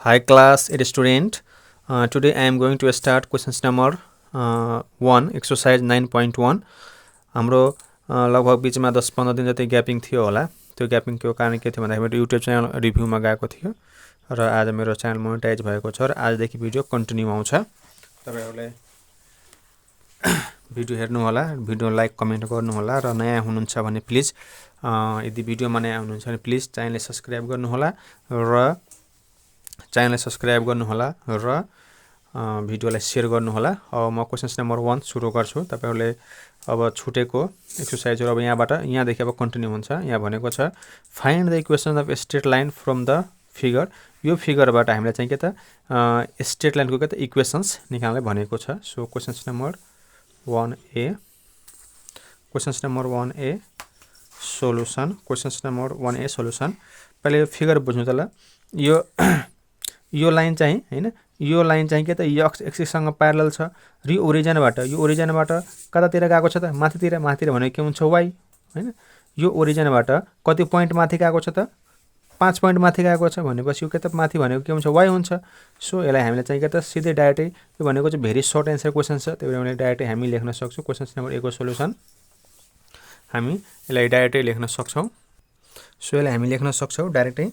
Hi class, it is student. Today I am going to start questions number 1 exercise 9.1. हाम्रो लगभग बीचमा 10-15 दिन जति ग्यापिङ थियो होला। त्यो ग्यापिङको कारण के थियो भन्दाखेरि युट्युब च्यानल रिभ्यूमा गएको थियो र आज मेरो च्यानल मोनेटाइज भएको छ र आजदेखि भिडियो कन्टिन्यू आउँछ। तपाईहरुले भिडियो हेर्नु होला, भिडियो लाइक कमेन्ट गर्नु होला र नयाँ हुनुहुन्छ भने प्लिज यदि भिडियोमा नयाँ हुनुहुन्छ भने प्लिज च्यानललाई सब्स्क्राइब गर्नु होला र भिडियोलाई शेयर गर्नु होला। अब म क्वेशन्स नम्बर 1 सुरु गर्छु। तपाईहरुले अब छुटेको एक्सरसाइजहरु अब यहाँदेखि अब कन्टिन्यू हुन्छ। यहाँ भनेको छ find the equation of straight line from the figure. यो फिगरबाट हामीले चाहिँ के त स्ट्रेट लाइनको के त इक्वेशन्स निकाल्न भनेको छ। So questions number 1A, questions number 1A solution. Questions number 1A solution. पहिले यो फिगर बुझ्नु त ल। यो लाइन चाहिँ हैन, यो लाइन चाहिँ के त एक्स एक्सिस सँग प्यारलल छ र यो ओरिजिनबाट कतातिर गएको छ त माथितिर भनेको के हुन्छ y हैन। यो ओरिजिनबाट कति पोइन्ट माथि गएको छ त 5 पोइन्ट माथि गएको छ भनेपछि यो के त माथि भनेको के हुन्छ y हुन्छ। सो यसलाई हामीले चाहिँ के त सिधै डाइरेक्टै यो भनेको चाहिँ भेरी सर्ट एन्सर क्वेशन छ। त्यही भएर डाइरेक्टै हामी लेख्न सक्छौं क्वेशन्स नम्बर 1 को सोलुसन। हामी यसलाई डाइरेक्टै लेख्न सक्छौं। सो यसलाई हामी लेख्न सक्छौं डाइरेक्टै।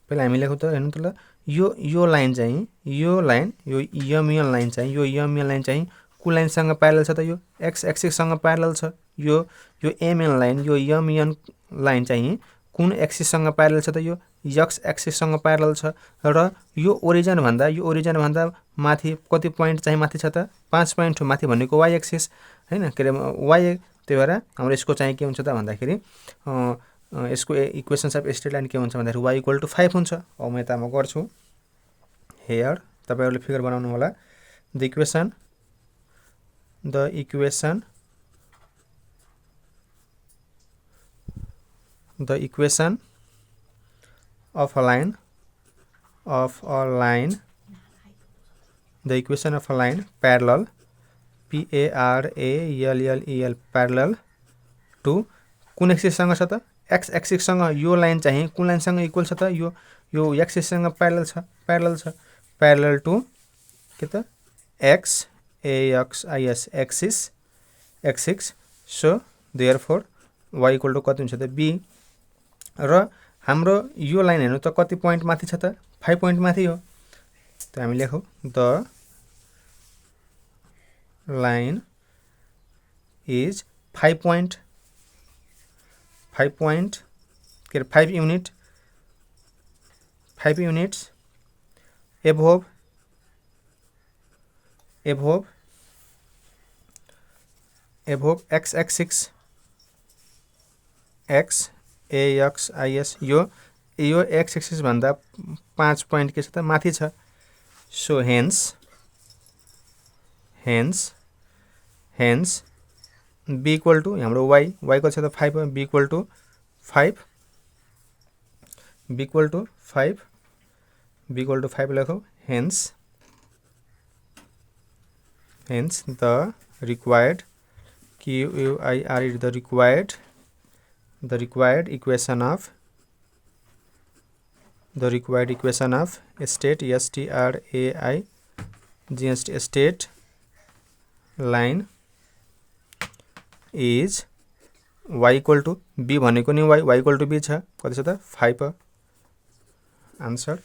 पहिला हामी लेखौं त हेर्नु त ल। यो लाइन चाहिँ यो यमियन लाइन चाहिँ कुन लाइन सँग प्यारलल छ त यो एक्स एक्सिस सँग प्यारलल छ। यो एमएन लाइन यो यमियन लाइन चाहिँ कुन एक्सिस सँग प्यारलल छ त यो एक्स एक्सिस सँग प्यारलल छ र यो ओरिजिन भन्दा माथि कति पोइन्ट चाहिँ माथि छ त 5 पोइन्ट माथि भनेको y एक्सिस हैन के रे y। त्यही भएर हाम्रो यसको चाहिँ के हुन्छ त भन्दाखेरि यसको इक्वेशन्स अफ स्ट्रेट लाइन के हुन्छ भन्दाखेरि y = 5 हुन्छ। अब म यता म गर्छु हेयर। तपाईहरुले फिगर बनाउनु होला। The equation of a line parallel PARALLEL parallel to कुन एक्सिस सँग छ त x एक्सिस सँग। यो लाइन चाहिँ कुन लाइन सँग इक्वल छ त यो एक्सिस सँग प्यारलल छ प्यारलल टु के त x axis axis. So therefore y = कति हुन्छ त b। र हाम्रो यो लाइन हेर्नु त कति पोइन्ट माथि छ त 5 पोइन्ट माथि हो। त हामी लेखौं the line is 5 units above x axis x axis। यो x axis भन्दा 5 पोइन्ट के छ त माथि छ। सो हेन्स b = हाम्रो y को छ त 5 b = 5 लेखौं। Hence the required QUIR is the required equation of state state line is y = b भनेको नि y = b छ। कति छ त 5 आन्सर।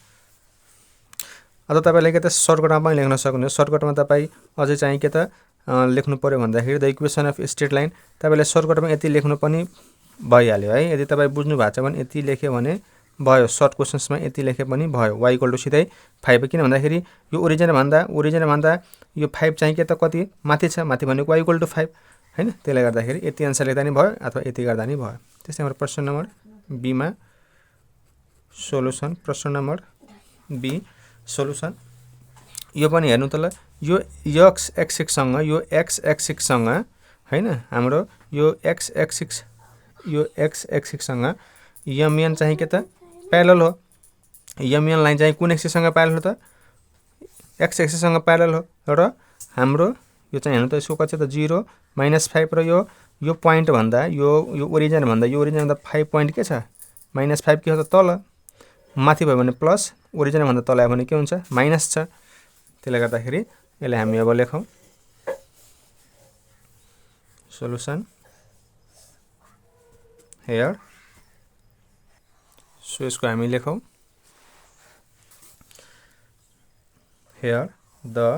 अब तपाईले के त सर्टकटमा पनि लेख्न सक्नुहुन्छ। सर्टकटमा तपाई अझै चाहिँ के त लेख्नु पर्यो भन्दाखेरि the equation of straight line तपाईले सर्टकटमा यति लेख्नु पनि भइहाल्यो है। यदि तपाई बुझ्नु भएको छ भने यति लेख्यो भने भयो। सर्ट क्वेशन्समा यति लेखे पनि भयो। y = सिधै 5 किन भन्दाखेरि यो ओरिजिन भन्दा यो 5 चाहिँ के त कति माथि छ माथि भनेको y = 5 हैन। त्यसले गर्दाखेरि यति आन्सर लेख्दा नि भयो अथवा यति गर्दा नि भयो। त्यसै हाम्रो प्रश्न नम्बर b मा सोलुसन। प्रश्न नम्बर b सोलुसन। यो पनि हेर्नु त ल। यो x एक्सिस सँग हैन हाम्रो यो x एक्सिस सँग यमियन चाहिँ के त प्यारलल हो। यमियन लाइन चाहिँ कुन एक्सिस सँग प्यारलल हो त x एक्सिस सँग प्यारलल हो र हाम्रो यो चाहिँ हेर्नु त यसको कति छ त 0 -5 र यो पोइन्ट भन्दा यो ओरिजिन भन्दा 5 पोइन्ट के छ -5 के हो त तल माथि भयो भने प्लस ओरिजिन भन्दा तल आयो भने के हुन्छ माइनस छ त्यसले गर्दाखेरि यसलाई हामी अब लेखौं solution here so यसको हामी लेखौं here the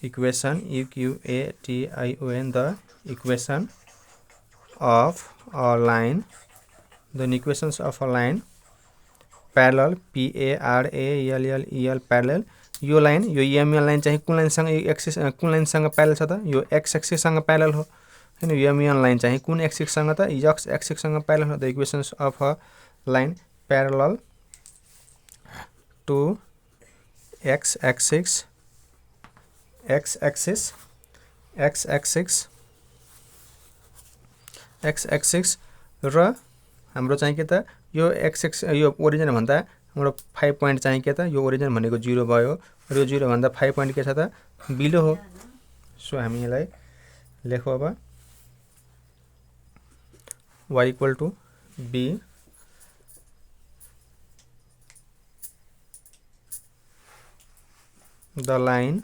equation equation the equation of a line the equations of a line parallel parallel parallel यो लाइन यो एमएल लाइन चाहिँ कुन लाइनसँग एक्सिस कुन लाइनसँग प्यारलल छ त यो एक्स एक्सिससँग प्यारलल हो हैन यो एमएल लाइन चाहिँ कुन एक्सिससँग त एक्स एक्सिससँग प्यारलल हो the equations of a line parallel to x axis x axis र हाम्रो चाहिँ के त यो x axis यो ओरिजिन भन्दा हाम्रो 5 पॉइंट चाहिँ के त यो ओरिजिन भनेको 0 भयो र यो 0 भन्दा 5 पॉइंट के छ त बिलो हो सो हामी यसलाई लेखौ अब y equal to b the line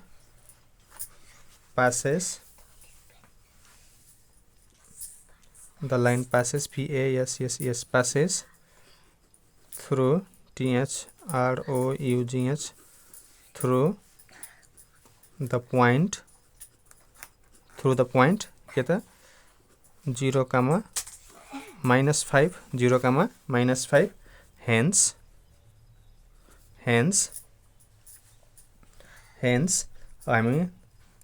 passes passes through TH ROUGH through the point के त 0, -5 0, -5 hence हामी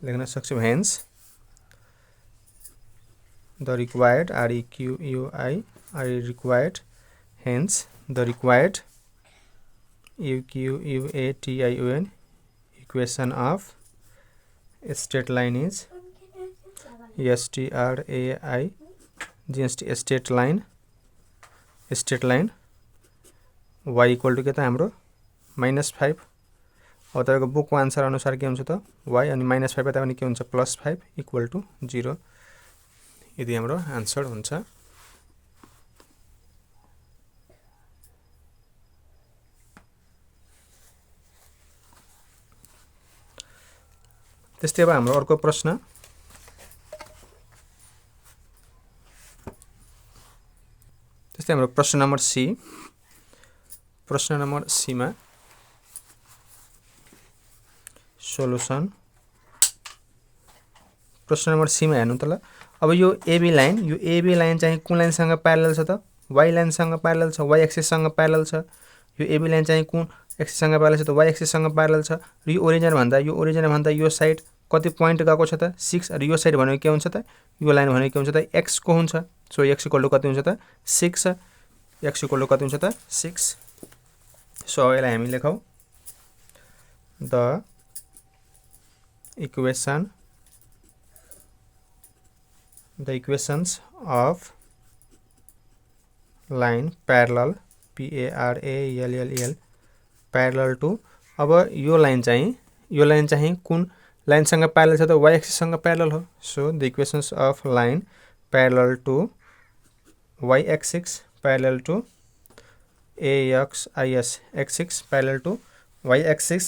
लेख्न सक्छौं hence the required hence the required equation of a straight line is straight line y equal to के त हाम्रो -5 अब तपाईको बुकको आन्सर अनुसार के हुन्छ त y अनि -5 यता पनि के हुन्छ +5 इक्वल टु 0 यदि हाम्रो आन्सर हुन्छ त्यस्तै अब हाम्रो अर्को प्रश्न त्यस्तै हाम्रो प्रश्न नम्बर C मा सोलुसन प्रश्न नम्बर C मा हेर्नु त ल अब यो AB लाइन चाहिँ कुन लाइनसँग प्यारलल छ त y लाइनसँग प्यारलल छ y एक्सिससँग प्यारलल छ यो AB लाइन चाहिँ कुन एक्सिससँग प्यारलल छ त y एक्सिससँग प्यारलल छ र यो ओरिजिन भन्दा यो साइड कति पोइन्ट गएको छ त 6 र यो साइड भनेको के हुन्छ त यो लाइन भनेको के हुन्छ त x को हुन्छ सो x इक्वल टु कति हुन्छ त 6 x इक्वल टु कति हुन्छ त 6 सो यसलाई हामी लेखौ the equations of line parallel parallel to अब यो लाइन चाहिँ कुन लाइनसँग प्यारलल छ त y एक्सिससँग प्यारलल हो so the equations of line parallel to y axis parallel to axis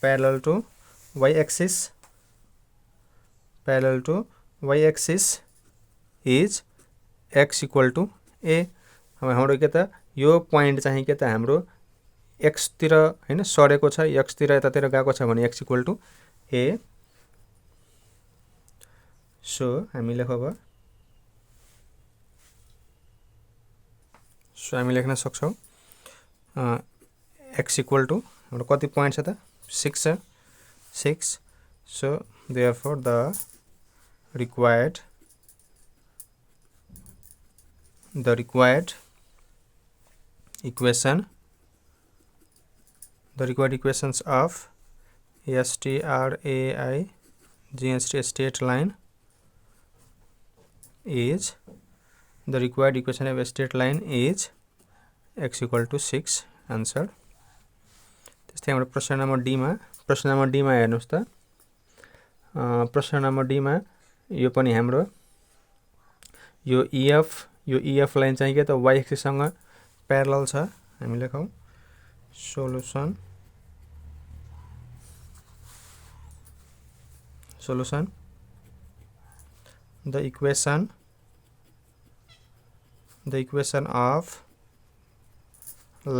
parallel to y axis is x equal to a हाम्रो के त यो पोइन्ट चाहिँ के त हाम्रो x तिर हैन सरेको छ x तिर यतातिर गएको छ भने x equal to a so हामी लेखौ अब सो हामी लेख्न सक्छौं x equal to हाम्रो कति पोइन्ट छ त 6 so therefore the required equations of straight line is the required equation of a straight line is x equal to 6 answer त्यस्तै हाम्रो प्रश्न नम्बर डी मा हेर्नुस् त प्रश्न नम्बर डी मा यो पनि हाम्रो यो EF लाइन चाहिँ के त y एक्सिससँग प्यारलल छ हामी लेखौं solution the equation of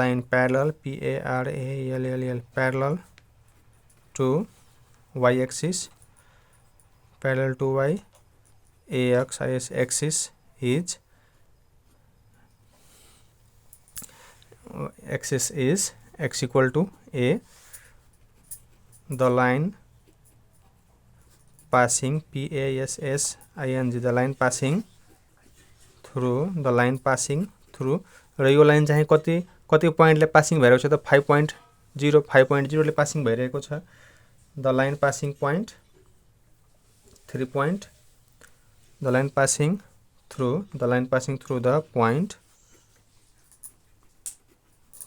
line parallel parallel parallel to y axis parallel to y axis is x equal to a. The line passing passing the line passing through र यो line चाहिँ कति पोइन्टले passing भइरहेको छ त 5.0 ले पासिङ भइरहेको छ. The line passing point 3 point the line passing through the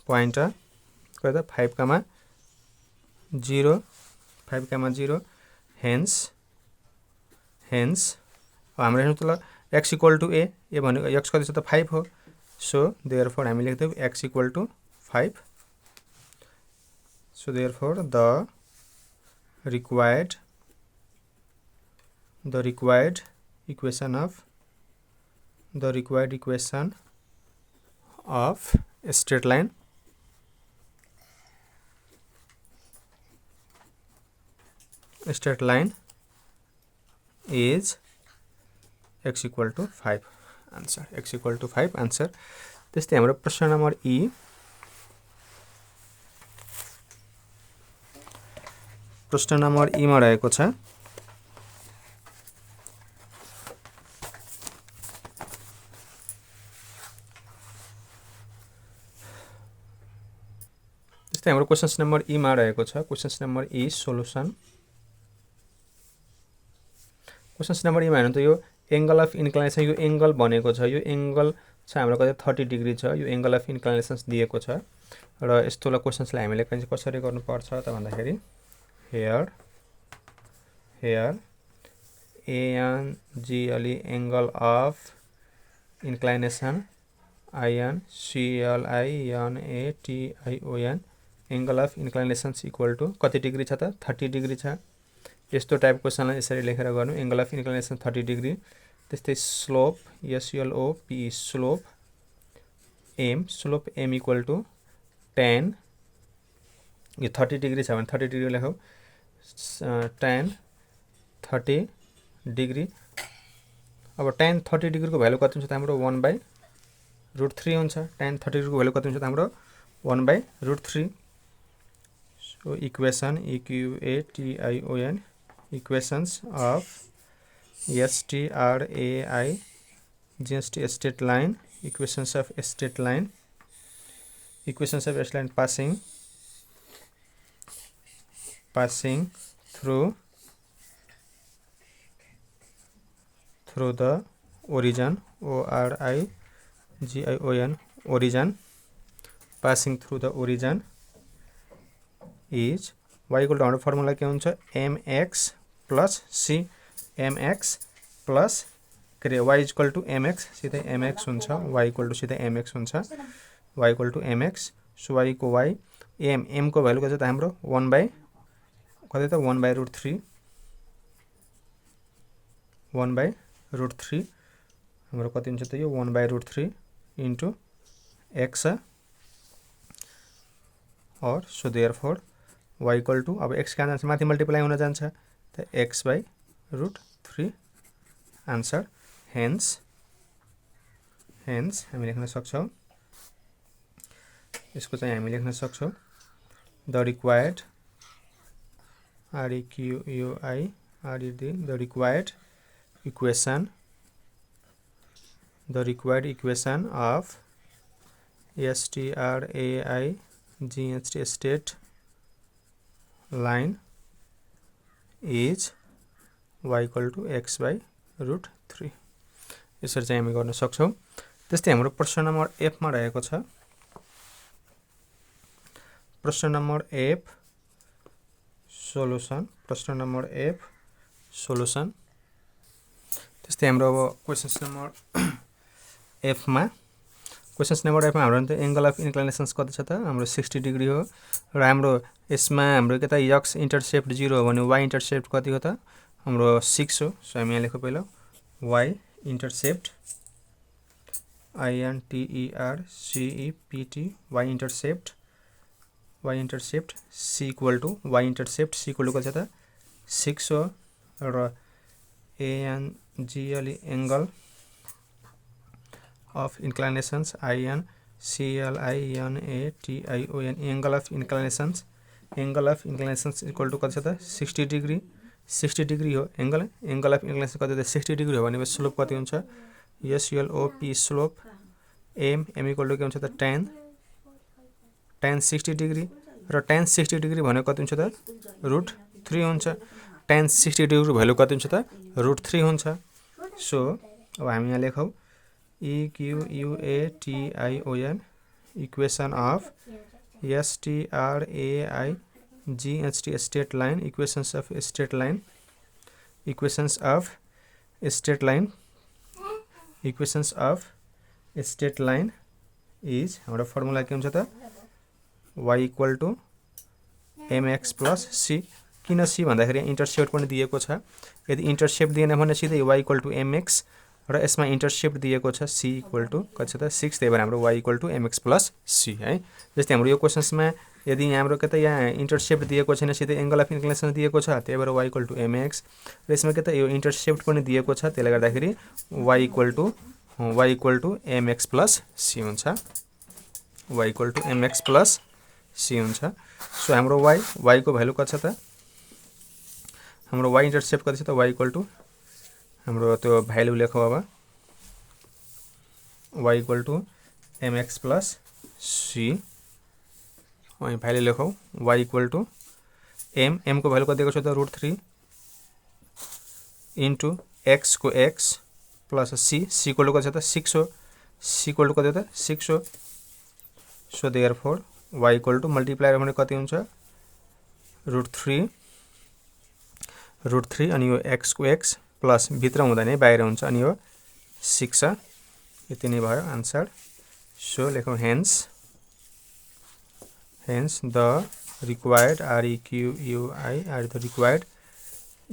pointer कता 5,0 hence हाम्रो हेर्नु त x equal to a भनेको x कति छ त 5 हो. So therefore हामी लेख्दै x equal to 5. So therefore the required equation of a straight line is x equal to 5 answer. X equal to 5 answer. त्यस्तै हाम्रो प्रश्न नम्बर E. प्रश्न नम्बर E मा रहेको छ त्यस्तै हाम्रो क्वेशन्स नम्बर E मा रहेको छ. Questions number E solution. Questions number E मा हेर्नु त यो एंगल अफ इन्क्लिनेसन यो एंगल भनेको छ. यो एंगल छ हाम्रो कतै 30 डिग्री छ. यो एंगल अफ इन्क्लिनेसन्स दिएको छ र यस्तोलाई क्वेशन्सलाई हामीले कसरी गर्नु पर्छ त भन्दाखेरि here ANGLE angle of inclination INCLINATION angle of inclination equal to कति डिग्री छ त 30 डिग्री छ. यस्तो टाइप क्वेशनलाई यसरी लेखेर गर्नु एंगल अफ इन्क्लिनेसन 30 डिग्री. त्यस्तै slope SLOP slope m equal to tan यो 30 डिग्री छ भने 30 डिग्री लेखौ tan 30 डिग्री. अब tan 30 डिग्री को भ्यालु कति हुन्छ त हाम्रो 1/√3 हुन्छ. tan 30 डिग्री को भ्यालु कति हुन्छ त हाम्रो 1/√3. So equation EQATION equations of straight line equations of a straight line passing through the origin origin passing through the origin is y equal to हाम्रो फर्मुला के हुन्छ mx plus c mx plus y equal to mx सिधै mx हुन्छ y equal to सिधै mx हुन्छ y equal to mx. so y को y m को value कति त हाम्रो 1/√3 हाम्रो कति हुन्छ त यो 1/√3 into x or so therefore y equal to अब x का जान्छ माथि मल्टिप्लाई हुन जान्छ त x/√3 आन्सर. hence हामी लेख्न सक्छौं यसको चाहिँ हामी लेख्न सक्छौं the required equation of straight line is y equal to x/√3. यसरी चाहिँ हामी गर्न सक्छौं. त्यस्तै हाम्रो प्रश्न नम्बर F मा रहेको छ. प्रश्न नम्बर F सोलुसन. प्रश्न नम्बर F सोलुसन. त्यस्तै हाम्रो अब क्वेशन्स नम्बर F मा क्वेशन्स नम्बर 8 मा हाम्रो त एंगल अफ इन्क्लिनेसन्स कति छ त हाम्रो 60 डिग्री हो र हाम्रो यसमा हाम्रो के त x इन्टरसेप्ट 0 हो भने y इन्टरसेप्ट कति हो त हाम्रो 6 हो सो हामी यहाँ लेखौं पहिला y intercept INTERCEPT y intercept c equal to y intercept c equal to कति छ त 6 हो र ANGL angle of inclinations INCLINATION angle of inclinations equal to कति छ त 60 डिग्री 60 डिग्री हो एंगल अफ inclination कति त 60 डिग्री हो भने स्लोप कति हुन्छ SLOP slope m equal to के हुन्छ त tan 60 डिग्री र tan 60 डिग्री भने कति हुन्छ त √3 हुन्छ tan 60 डिग्री भ्यालु कति हुन्छ त √3 हुन्छ सो अब हामी यहाँ लेखौं EQUATION equation of STRAIGHT straight line equations of straight line equations of straight line is हाम्रो फर्मुला के हुन्छ त y equal to mx plus c किन c भन्दाखेरि इन्टरसेप्ट पनि दिएको छ यदि इन्टरसेप्ट दिएन भने सिधै y equal to mx र यसमा इन्टरसेप्ट दिएको छ c इक्वल टु कति छ त 6 त्यही भएर हाम्रो y equal to mx plus c है जस्तै हाम्रो यो क्वेशन्समा यदि हाम्रो के त यहाँ इन्टरसेप्ट दिएको छैन सिधै एंगल अफ इन्क्लिनेसन दिएको छ त्यही भएर y इक्वल टु mx र यसमा के त यो इन्टरसेप्ट पनि दिएको छ त्यसले गर्दाखेरि y equal to mx plus c हुन्छ y equal to mx plus c हुन्छ सो हाम्रो y को भ्यालु कति छ त हाम्रो y इन्टरसेप्ट कति छ त y इक्वल टु हाम्रो त्यो भ्यालु लेखौं अब y equal to mx plus c अनि भ्यालु लेखौं y इक्वल टु m को भ्यालु कति दिएको छ त √3 इन्टु x को x plus c equal to कति छ त 6 हो c इक्वल टु कति हो त 6 हो so therefore y equal to multiply भने कति हुन्छ √3 अनि यो x को x प्लस भित्र हुँदैन बाहिर हुन्छ अनि यो 6 छ यति नै भयो आन्सर सो लेखौं hence the required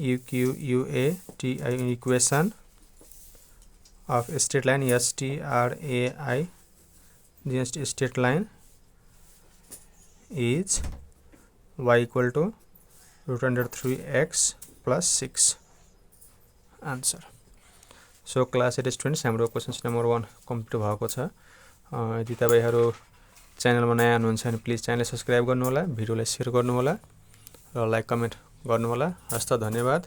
EQUATION equation of straight line STRAI straight line is y equal to √3x plus 6 answer so class 8 students हाम्रो क्वेशन्स नम्बर 1 कम्प्लिट भएको छ यदि तपाईहरु च्यानलमा नयाँ हुनुहुन्छ भने प्लिज च्यानल सब्स्क्राइब गर्नु होला भिडियोलाई शेयर गर्नु होला र लाइक कमेन्ट गर्नु होला हस्त धन्यवाद